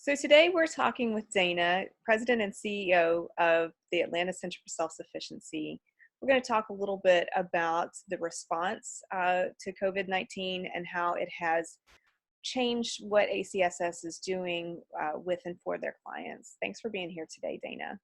So today we're talking with Dana, President and CEO of the Atlanta Center for Self Sufficiency. We're going to talk a little bit about the response to COVID-19 and how it has changed what ACSS is doing with and for their clients. Thanks for being here today, Dana.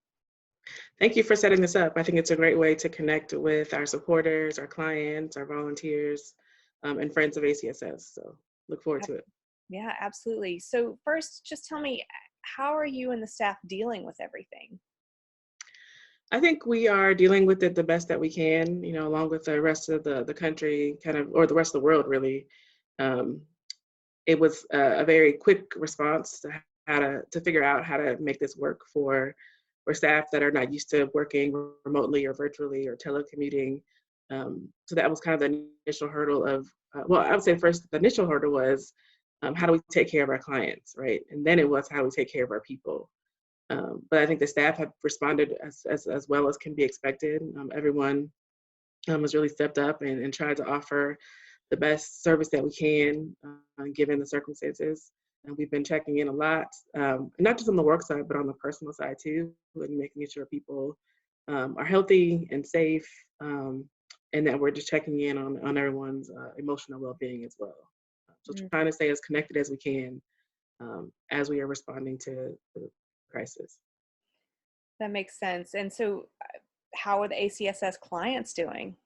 Thank you for setting this up. I think it's a great way to connect with our supporters, our clients, our volunteers, and friends of ACSS. So look forward to it. Yeah, absolutely. So first, just tell me, how are you and the staff dealing with everything? I think we are dealing with it the best that we can, along with the rest of the country, or the rest of the world, really. Um, it was a very quick response to to figure out how to make this work for staff that are not used to working remotely or virtually or telecommuting. So that was kind of the initial hurdle of, I would say first the initial hurdle was how do we take care of our clients, right? And then it was how do we take care of our people. But I think the staff have responded as well as can be expected. Everyone has really stepped up and tried to offer the best service that we can, given the circumstances. And we've been checking in a lot, not just on the work side, but on the personal side too, and making sure people are healthy and safe, and that we're just checking in on everyone's emotional well-being as well. So trying to stay as connected as we can as we are responding to the crisis. That makes sense. And so how are the ACSS clients doing?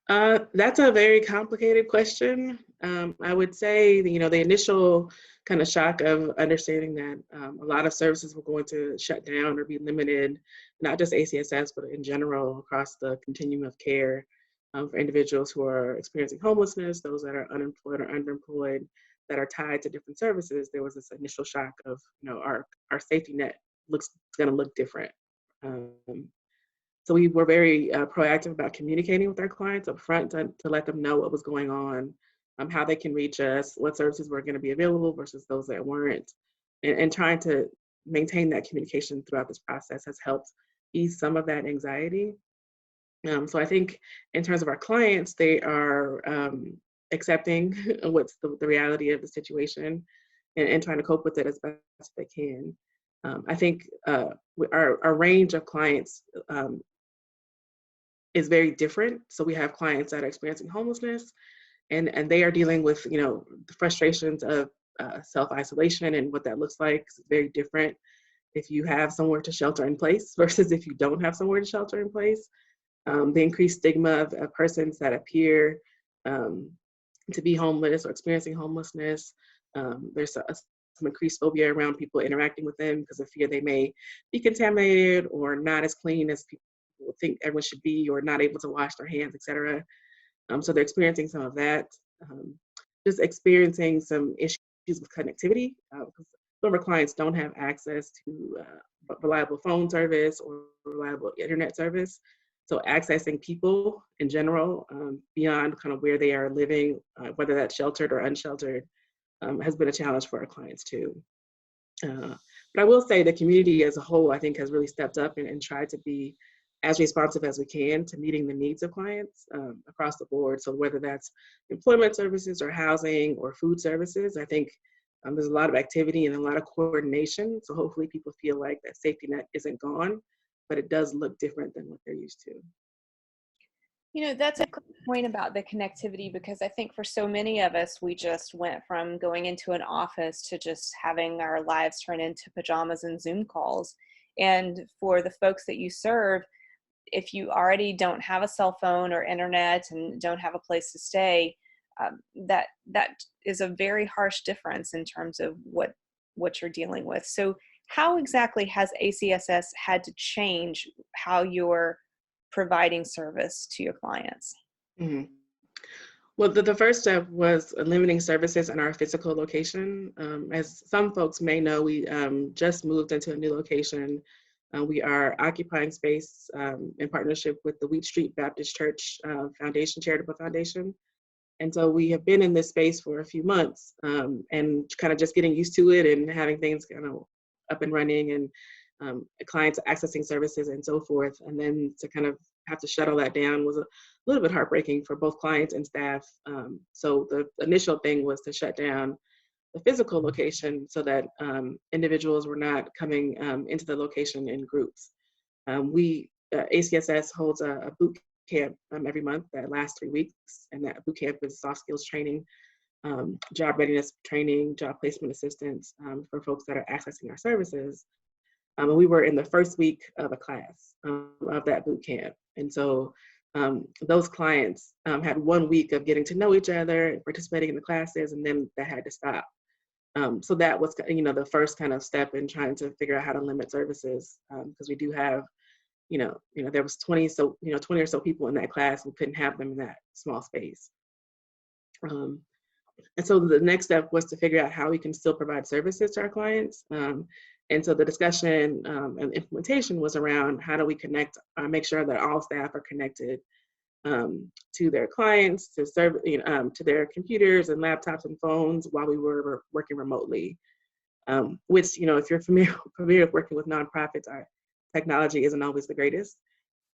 That's a very complicated question. I would say, the initial kind of shock of understanding that a lot of services were going to shut down or be limited, not just ACSS, but in general across the continuum of care for individuals who are experiencing homelessness, those that are unemployed or underemployed, that are tied to different services. There was this initial shock of, our safety net going to look different. So we were very proactive about communicating with our clients up front to let them know what was going on, how they can reach us, what services were going to be available versus those that weren't. And trying to maintain that communication throughout this process has helped ease some of that anxiety. So I think in terms of our clients, they are accepting what's the reality of the situation and trying to cope with it as best as they can. I think our range of clients is very different. So we have clients that are experiencing homelessness, and they are dealing with the frustrations of self-isolation and what that looks like. It's very different if you have somewhere to shelter in place versus if you don't have somewhere to shelter in place. The increased stigma of persons that appear to be homeless or experiencing homelessness. There's some increased phobia around people interacting with them because of fear they may be contaminated or not as clean as people think everyone should be, or not able to wash their hands, etc. So they're experiencing some of that. Just experiencing some issues with connectivity because some of our clients don't have access to reliable phone service or reliable internet service. So accessing people in general beyond kind of where they are living, whether that's sheltered or unsheltered, has been a challenge for our clients too. But I will say the community as a whole, I think, has really stepped up and tried to be as responsive as we can to meeting the needs of clients across the board. So whether that's employment services or housing or food services, I think there's a lot of activity and a lot of coordination. So hopefully people feel like that safety net isn't gone, but it does look different than what they're used to. That's a great point about the connectivity, because I think for so many of us, we just went from going into an office to just having our lives turn into pajamas and Zoom calls. And for the folks that you serve, if you already don't have a cell phone or internet and don't have a place to stay, that is a very harsh difference in terms of what you're dealing with. So how exactly has ACSS had to change how you're providing service to your clients? Mm-hmm. Well, the first step was limiting services in our physical location. As some folks may know, we just moved into a new location. We are occupying space in partnership with the Wheat Street Baptist Church Foundation, Charitable Foundation. And so we have been in this space for a few months and kind of just getting used to it and having things kind of up and running and clients accessing services and so forth. And then to kind of have to shut all that down was a little bit heartbreaking for both clients and staff. So the initial thing was to shut down the physical location so that individuals were not coming into the location in groups. ACSS holds a boot camp every month that lasts 3 weeks, and that boot camp is soft skills training, job readiness training, job placement assistance for folks that are accessing our services. And we were in the first week of a class of that boot camp. And so those clients had 1 week of getting to know each other and participating in the classes, and then that had to stop. So that was, the first kind of step in trying to figure out how to limit services, because we do have, there was 20 or so people in that class. We couldn't have them in that small space. And so the next step was to figure out how we can still provide services to our clients. And so the discussion and implementation was around how do we connect, make sure that all staff are connected to their clients, to serve, to their computers and laptops and phones while we were working remotely. Which, if you're familiar with working with nonprofits, our technology isn't always the greatest.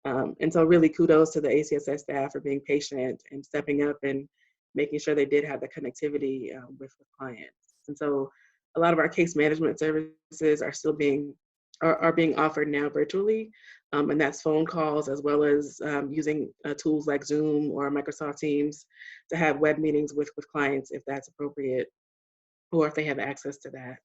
And so really kudos to the ACSS staff for being patient and stepping up and making sure they did have the connectivity with clients. And so a lot of our case management services are still being offered now virtually. And that's phone calls as well as using tools like Zoom or Microsoft Teams to have web meetings with clients if that's appropriate or if they have access to that.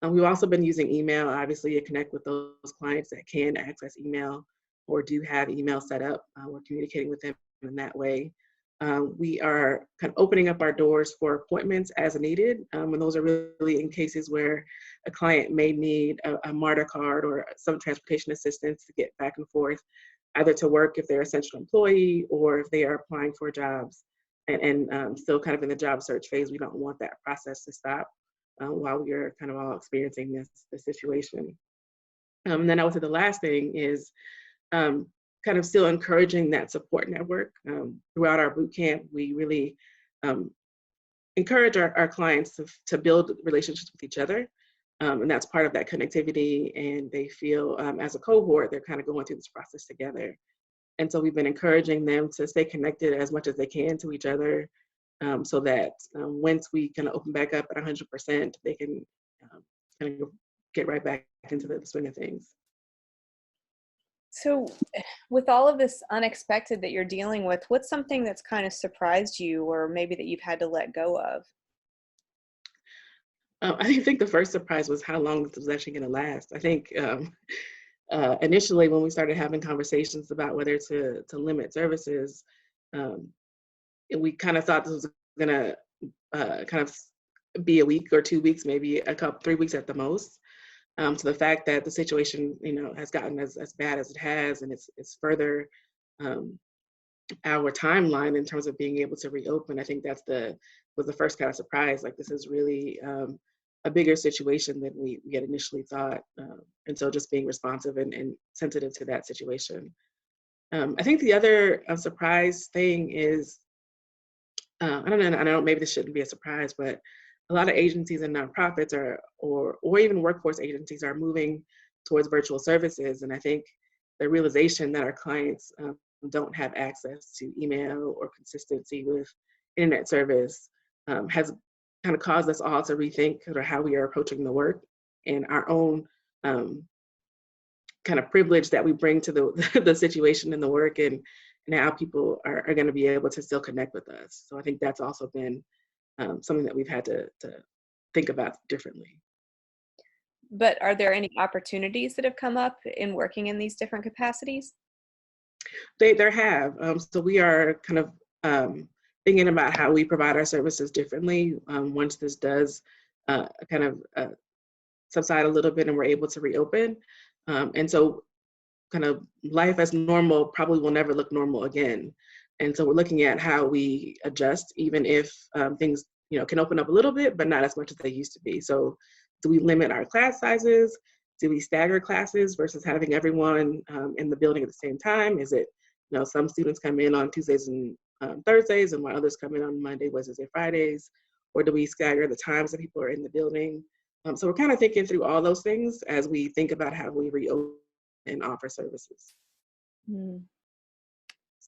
We've also been using email, obviously, to connect with those clients that can access email or do have email set up. We're communicating with them in that way. We are kind of opening up our doors for appointments as needed. And those are really in cases where a client may need a MARTA card or some transportation assistance to get back and forth, either to work if they're an essential employee or if they are applying for jobs and still kind of in the job search phase. We don't want that process to stop while we are kind of all experiencing this situation. And then I would say the last thing is kind of still encouraging that support network. Throughout our boot camp, we really encourage our clients to build relationships with each other. And that's part of that connectivity. And they feel as a cohort, they're kind of going through this process together. And so we've been encouraging them to stay connected as much as they can to each other so that once we kind of open back up at 100%, they can kind of get right back into the swing of things. So with all of this unexpected that you're dealing with, what's something that's kind of surprised you or maybe that you've had to let go of? I think the first surprise was how long this was actually going to last. I think initially when we started having conversations about whether to limit services, we kind of thought this was going to kind of be a week or 2 weeks, maybe 3 weeks at the most. So the fact that the situation, has gotten as bad as it has, and it's further our timeline in terms of being able to reopen, I think was the first kind of surprise. Like, this is really a bigger situation than we had initially thought. And so just being responsive and sensitive to that situation. I think the other surprise thing is, I don't know, maybe this shouldn't be a surprise, but a lot of agencies and nonprofits or even workforce agencies are moving towards virtual services. And I think the realization that our clients don't have access to email or consistency with internet service has kind of caused us all to rethink how we are approaching the work and our own kind of privilege that we bring to the situation and the work, and how people are going to be able to still connect with us. So I think that's also been something that we've had to think about differently. But are there any opportunities that have come up in working in these different capacities? There have. So we are kind of thinking about how we provide our services differently once this does kind of subside a little bit and we're able to reopen. And so kind of life as normal probably will never look normal again. And so we're looking at how we adjust, even if things can open up a little bit, but not as much as they used to be. So do we limit our class sizes? Do we stagger classes versus having everyone in the building at the same time? Is it, some students come in on Tuesdays and Thursdays, and while others come in on Monday, Wednesdays, and Fridays? Or do we stagger the times that people are in the building? So we're kind of thinking through all those things as we think about how we reopen and offer services.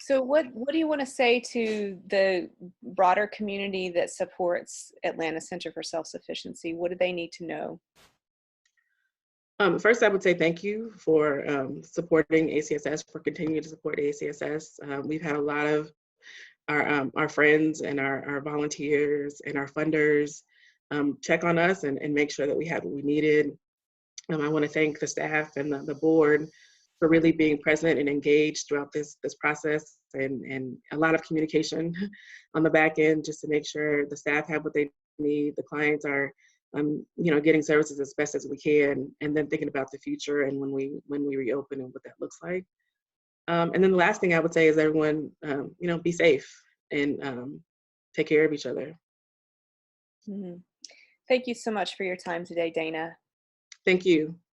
So what do you want to say to the broader community that supports Atlanta Center for Self-Sufficiency? What do they need to know? First, I would say thank you for supporting ACSS, for continuing to support ACSS. We've had a lot of our friends and our volunteers and our funders check on us and make sure that we had what we needed. I want to thank the staff and the board for really being present and engaged throughout this process, and a lot of communication on the back end just to make sure the staff have what they need, the clients are getting services as best as we can, and then thinking about the future and when we reopen and what that looks like. And then the last thing I would say is everyone, be safe and take care of each other. Mhm. Thank you so much for your time today, Dana. Thank you.